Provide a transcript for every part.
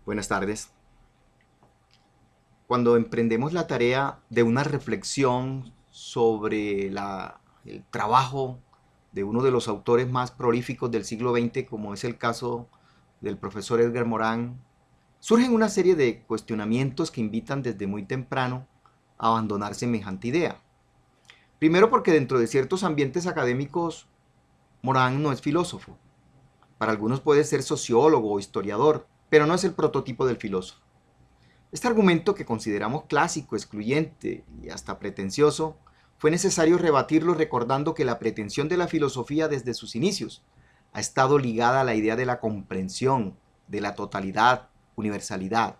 Buenas tardes. Cuando emprendemos la tarea de una reflexión sobre el trabajo de uno de los autores más prolíficos del siglo XX, como es el caso del profesor Edgar Morin, surgen una serie de cuestionamientos que invitan desde muy temprano a abandonar semejante idea. Primero porque dentro de ciertos ambientes académicos, Morin no es filósofo. Para algunos puede ser sociólogo o historiador, pero no es el prototipo del filósofo. Este argumento, que consideramos clásico, excluyente y hasta pretencioso, fue necesario rebatirlo recordando que la pretensión de la filosofía desde sus inicios ha estado ligada a la idea de la comprensión, de la totalidad, universalidad.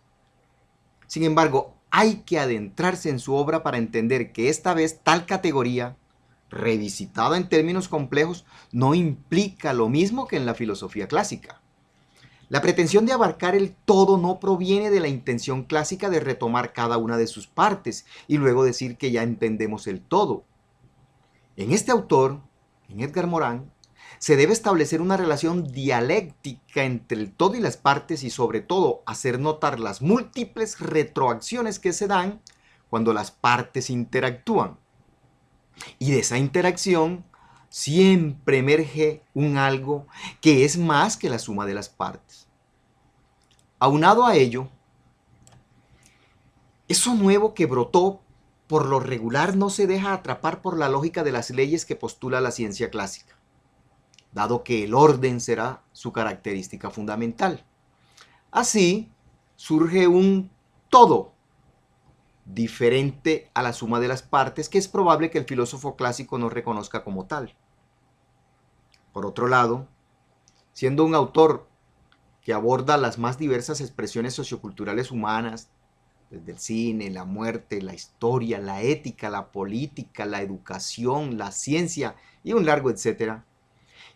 Sin embargo, hay que adentrarse en su obra para entender que esta vez tal categoría, revisitada en términos complejos, no implica lo mismo que en la filosofía clásica. La pretensión de abarcar el todo no proviene de la intención clásica de retomar cada una de sus partes y luego decir que ya entendemos el todo. En este autor, en Edgar Morin, se debe establecer una relación dialéctica entre el todo y las partes y sobre todo hacer notar las múltiples retroacciones que se dan cuando las partes interactúan. Y de esa interacción siempre emerge un algo que es más que la suma de las partes. Aunado a ello, eso nuevo que brotó por lo regular no se deja atrapar por la lógica de las leyes que postula la ciencia clásica, dado que el orden será su característica fundamental. Así surge un todo diferente a la suma de las partes que es probable que el filósofo clásico no reconozca como tal. Por otro lado, siendo un autor que aborda las más diversas expresiones socioculturales humanas, desde el cine, la muerte, la historia, la ética, la política, la educación, la ciencia y un largo etcétera,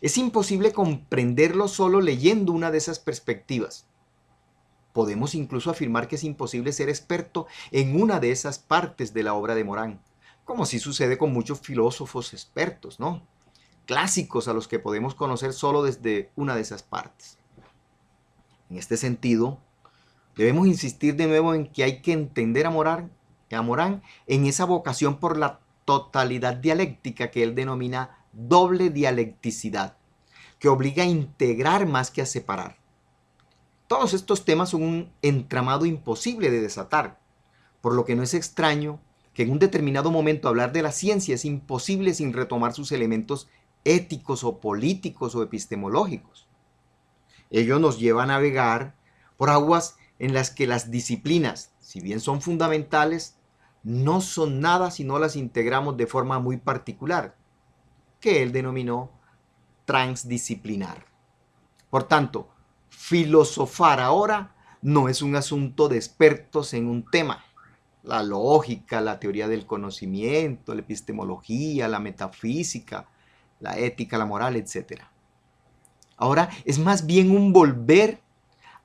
es imposible comprenderlo solo leyendo una de esas perspectivas. Podemos incluso afirmar que es imposible ser experto en una de esas partes de la obra de Morin, como sí sucede con muchos filósofos expertos, ¿no? Clásicos a los que podemos conocer solo desde una de esas partes. En este sentido, debemos insistir de nuevo en que hay que entender a Morán en esa vocación por la totalidad dialéctica que él denomina doble dialecticidad, que obliga a integrar más que a separar. Todos estos temas son un entramado imposible de desatar, por lo que no es extraño que en un determinado momento hablar de la ciencia es imposible sin retomar sus elementos éticos o políticos o epistemológicos. Ello nos lleva a navegar por aguas en las que las disciplinas, si bien son fundamentales, no son nada si no las integramos de forma muy particular, que él denominó transdisciplinar. Por tanto, filosofar ahora no es un asunto de expertos en un tema. La lógica, la teoría del conocimiento, la epistemología, la metafísica, la ética, la moral, etc. Ahora es más bien un volver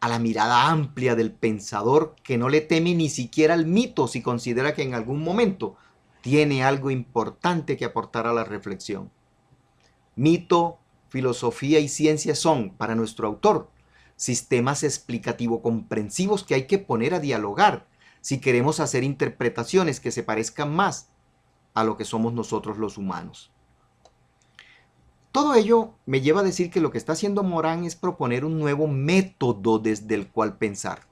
a la mirada amplia del pensador que no le teme ni siquiera al mito si considera que en algún momento tiene algo importante que aportar a la reflexión. Mito, filosofía y ciencia son, para nuestro autor, sistemas explicativo-comprensivos que hay que poner a dialogar si queremos hacer interpretaciones que se parezcan más a lo que somos nosotros los humanos. Todo ello me lleva a decir que lo que está haciendo Morán es proponer un nuevo método desde el cual pensar.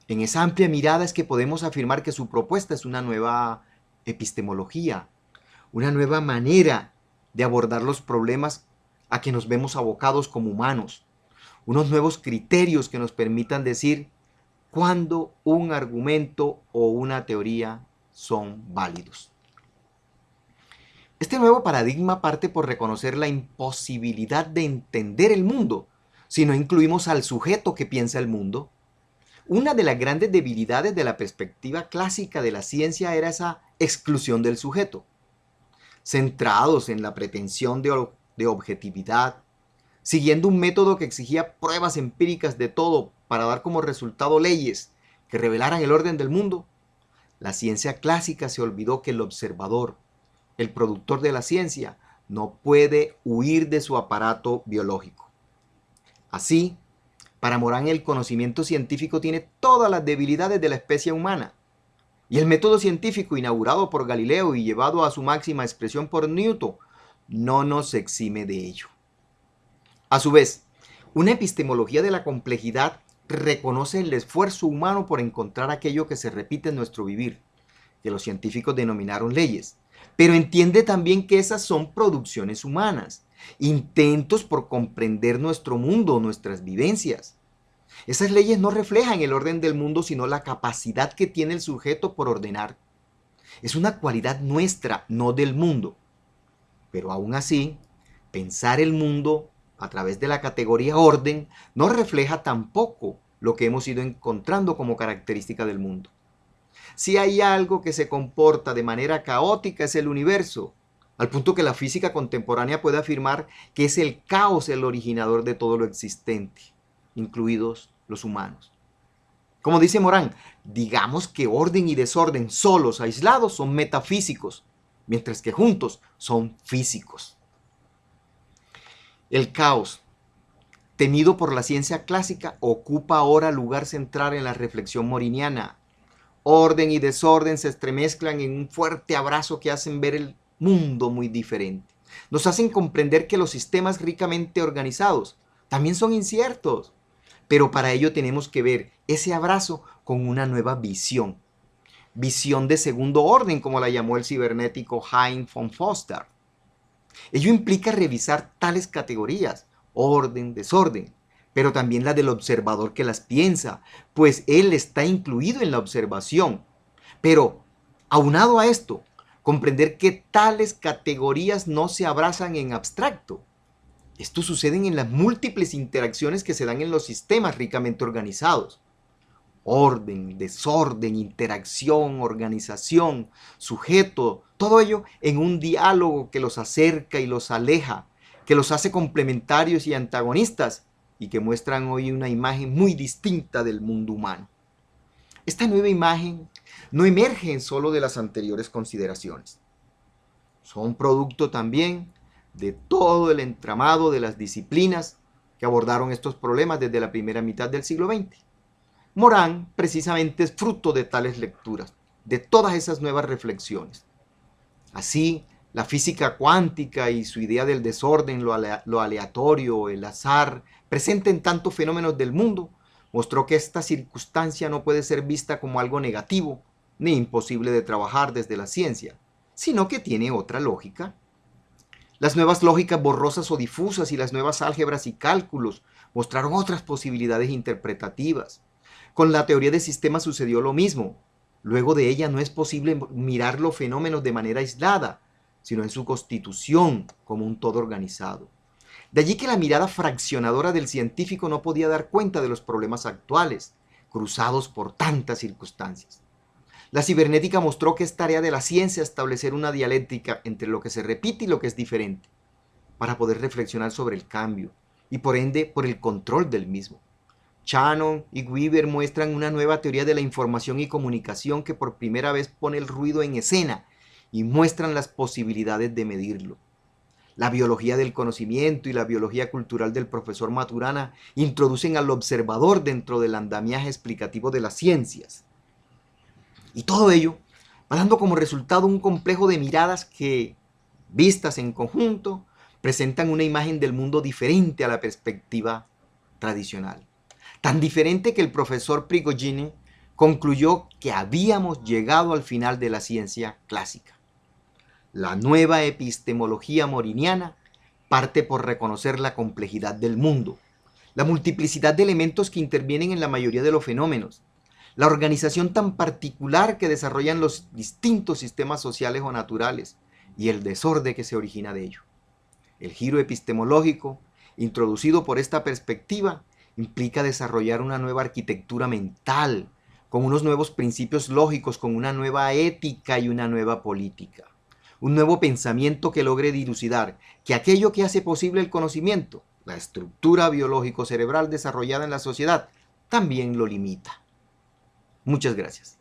En esa amplia mirada es que podemos afirmar que su propuesta es una nueva epistemología, una nueva manera de abordar los problemas a que nos vemos abocados como humanos, unos nuevos criterios que nos permitan decir cuándo un argumento o una teoría son válidos. Este nuevo paradigma parte por reconocer la imposibilidad de entender el mundo si no incluimos al sujeto que piensa el mundo. Una de las grandes debilidades de la perspectiva clásica de la ciencia era esa exclusión del sujeto. Centrados en la pretensión de objetividad, siguiendo un método que exigía pruebas empíricas de todo para dar como resultado leyes que revelaran el orden del mundo, la ciencia clásica se olvidó que el observador, el productor de la ciencia, no puede huir de su aparato biológico. Así, Para Morán, el conocimiento científico tiene todas las debilidades de la especie humana. Y el método científico inaugurado por Galileo y llevado a su máxima expresión por Newton no nos exime de ello. A su vez, una epistemología de la complejidad reconoce el esfuerzo humano por encontrar aquello que se repite en nuestro vivir, que los científicos denominaron leyes, pero entiende también que esas son producciones humanas, intentos por comprender nuestro mundo, nuestras vivencias. Esas leyes no reflejan el orden del mundo, sino la capacidad que tiene el sujeto por ordenar. Es una cualidad nuestra, no del mundo. Pero aún así, pensar el mundo a través de la categoría orden no refleja tampoco lo que hemos ido encontrando como característica del mundo. Si hay algo que se comporta de manera caótica es el universo, al punto que la física contemporánea puede afirmar que es el caos el originador de todo lo existente, incluidos los humanos. Como dice Morán, digamos que orden y desorden solos, aislados, son metafísicos, mientras que juntos son físicos. El caos, temido por la ciencia clásica, ocupa ahora lugar central en la reflexión moriniana. Orden y desorden se entremezclan en un fuerte abrazo que hacen ver el mundo muy diferente. Nos hacen comprender que los sistemas ricamente organizados también son inciertos, pero para ello tenemos que ver ese abrazo con una nueva visión. Visión de segundo orden, como la llamó el cibernético Heinz von Foster. Ello implica revisar tales categorías, orden, desorden, pero también la del observador que las piensa, pues él está incluido en la observación. Pero, aunado a esto, comprender que tales categorías no se abrazan en abstracto. Esto sucede en las múltiples interacciones que se dan en los sistemas ricamente organizados. Orden, desorden, interacción, organización, sujeto, todo ello en un diálogo que los acerca y los aleja, que los hace complementarios y antagonistas y que muestran hoy una imagen muy distinta del mundo humano. Esta nueva imagen no emerge solo de las anteriores consideraciones. Son producto también de todo el entramado de las disciplinas que abordaron estos problemas desde la primera mitad del siglo XX. Morán precisamente es fruto de tales lecturas, de todas esas nuevas reflexiones. Así, la física cuántica y su idea del desorden, lo aleatorio, el azar, presente en tantos fenómenos del mundo, mostró que esta circunstancia no puede ser vista como algo negativo ni imposible de trabajar desde la ciencia, sino que tiene otra lógica. Las nuevas lógicas borrosas o difusas y las nuevas álgebras y cálculos mostraron otras posibilidades interpretativas. Con la teoría de sistemas sucedió lo mismo. Luego de ella no es posible mirar los fenómenos de manera aislada, sino en su constitución como un todo organizado. De allí que la mirada fraccionadora del científico no podía dar cuenta de los problemas actuales, cruzados por tantas circunstancias. La cibernética mostró que es tarea de la ciencia establecer una dialéctica entre lo que se repite y lo que es diferente, para poder reflexionar sobre el cambio y por ende por el control del mismo. Shannon y Weaver muestran una nueva teoría de la información y comunicación que por primera vez pone el ruido en escena y muestran las posibilidades de medirlo. La biología del conocimiento y la biología cultural del profesor Maturana introducen al observador dentro del andamiaje explicativo de las ciencias. Y todo ello va dando como resultado un complejo de miradas que, vistas en conjunto, presentan una imagen del mundo diferente a la perspectiva tradicional. Tan diferente que el profesor Prigogine concluyó que habíamos llegado al final de la ciencia clásica. La nueva epistemología moriniana parte por reconocer la complejidad del mundo, la multiplicidad de elementos que intervienen en la mayoría de los fenómenos, la organización tan particular que desarrollan los distintos sistemas sociales o naturales y el desorden que se origina de ello. El giro epistemológico, introducido por esta perspectiva, implica desarrollar una nueva arquitectura mental, con unos nuevos principios lógicos, con una nueva ética y una nueva política. Un nuevo pensamiento que logre dilucidar que aquello que hace posible el conocimiento, la estructura biológico-cerebral desarrollada en la sociedad, también lo limita. Muchas gracias.